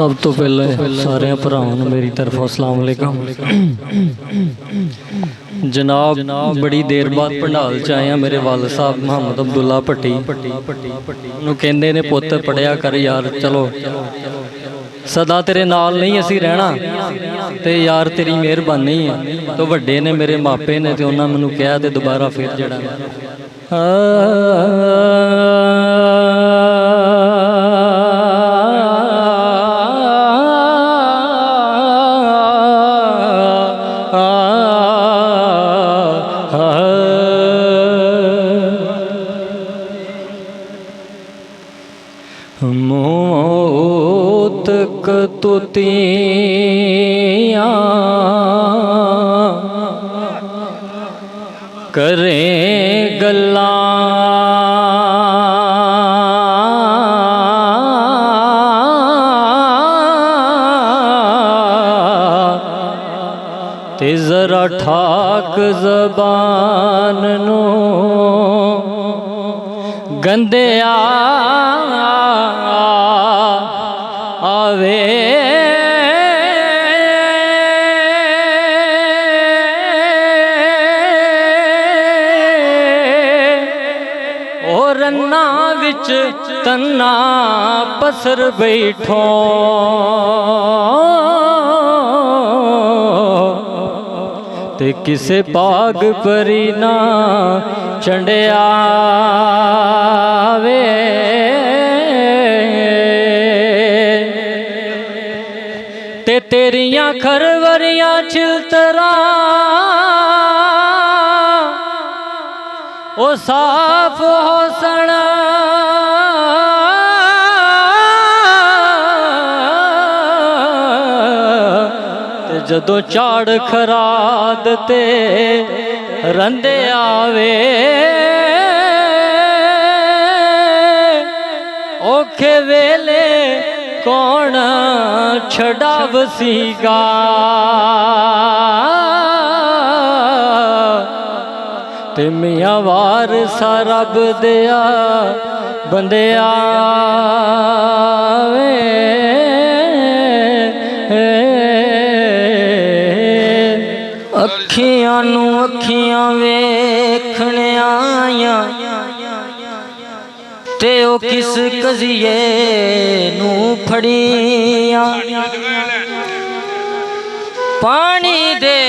सब तो पहले सारे भरावां नूं मेरी तरफों अस्सलाम वालेकुम। जनाब बड़ी देर बाद भंडाल च आए मेरे वाल साहब मुहम्मद अब्दुल्ला भट्टी नूं कहंदे ने पुत्त पढ़िया कर यार, चलो सदा तेरे नाल नहीं असी रहना ते यार तेरी मेहरबानी है। तो वड्डे ने मेरे मापे ने ते उन्हां मैनूं कहा ते दोबारा फिर जड़ा मौत कतुतियाँ करें गल्लां ते जरा ठाक ज़बान नू गंदे आवे और रन्ना विच तन्ना पसर बैठो ते किसे पाग परी ना चंडियावे ते तेरियां खरवरियां छिलतरा ओ साफ हो सना ते जदों झाड़ खराद ते रंदे आवे औखे वेले कौन छड़ावसीगा ते मियां वार रब दिया बंदिया अखियां नू अखियां वेखने आया ते ओ किस कजिए नू फड़िया पानी दे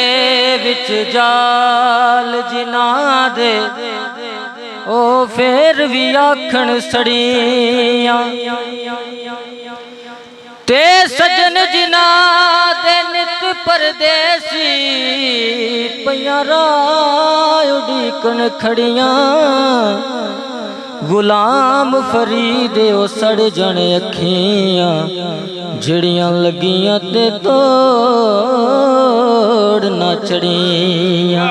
विच जाल जिना दे ओ फिर भी आखण सड़िया ते सजन जिना दे नित परदेसी पइयां राह उडीकण खड़ियां गुलाम फरीद ओ सड़ जने अखियां जड़ियां लगियां ते तोड़ ना चढ़ियां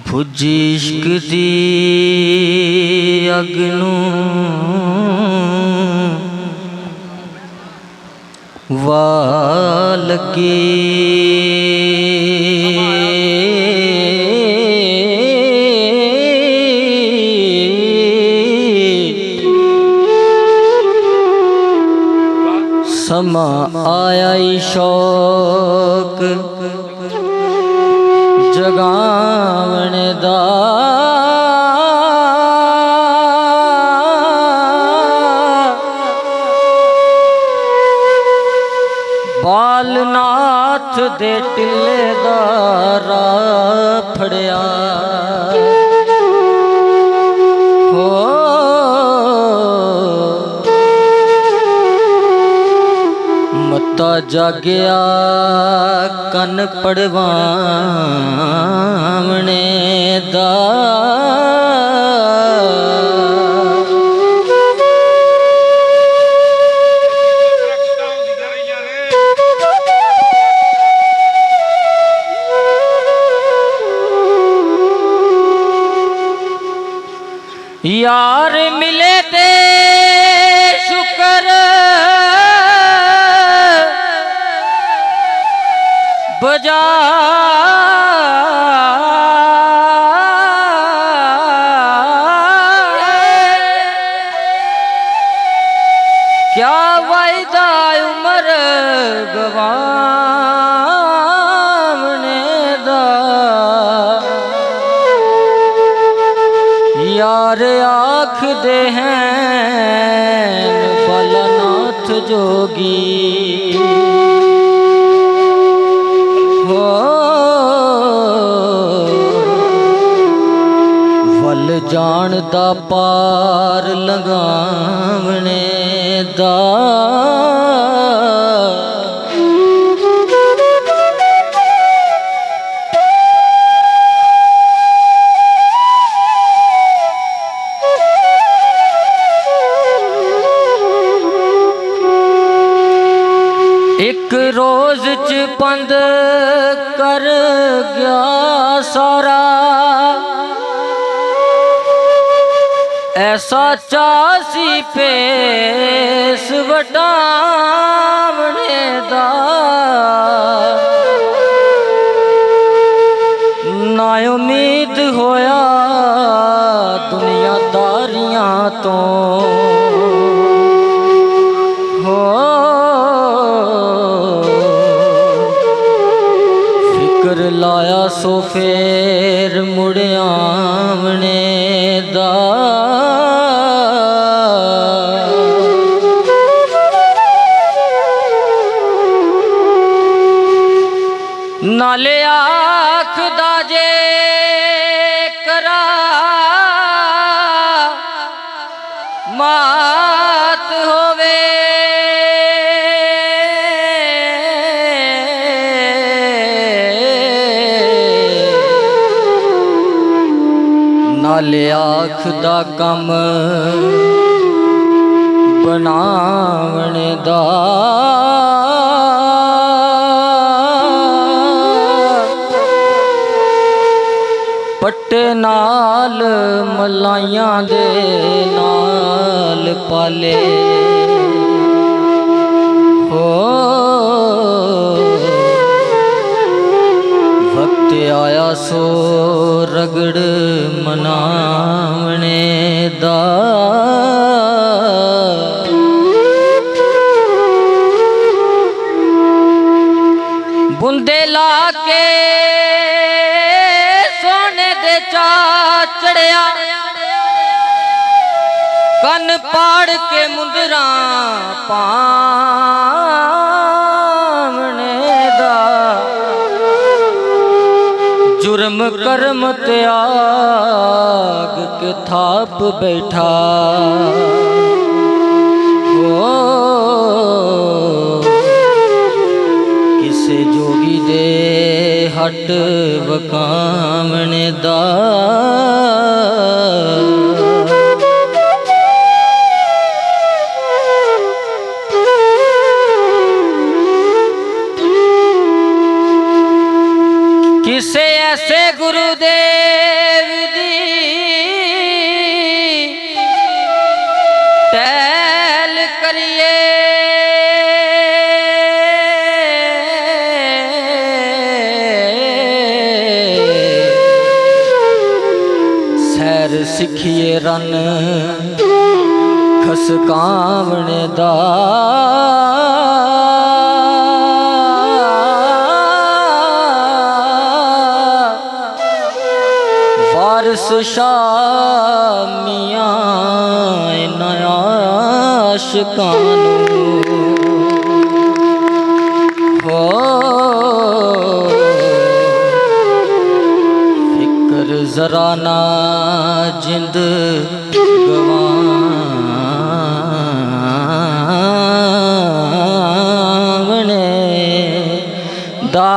भुजी इश्क दी अग नूं वाह लगी समा आया शौक जगावण दा बालनाथ दे टिले दा राह फड़िया हो मत्ता जागया कन पड़वावने दा यार मिले ते शुक्र बजा क्या वायदा उमर गवावने दा यार आखदे हैं भलनाथ जोगी हो वल जान दा पार लगावने दा एक रोज च पंद कर गया सारा ऐसा चासी पेस वटावने दा ना उम्मीद होया दुनियादारियां तो हो फिक्र लाया सो फेर मुड़ियावने दा नाले आखदा जे करा मात होवे नाले आखदा कम बनावने दा पट्टे नाल मलाइयां दे नाल पाले हो वक्त आया सो रगड़ मनावने दा बुंदे ला के चढ़िया कन पाड़ के मुंदरा पावने दा जुर्म कर्म त्याग के थाप बैठा हो किसे जोगी दे हट वकावने दा किसे ऐसे गुरुदेव दी टहल करिए सैर सिखिए रन खसकावने दा वारिस शामियां नया आशिकानू हो फिक्र जरा ना जिंद गवावने दा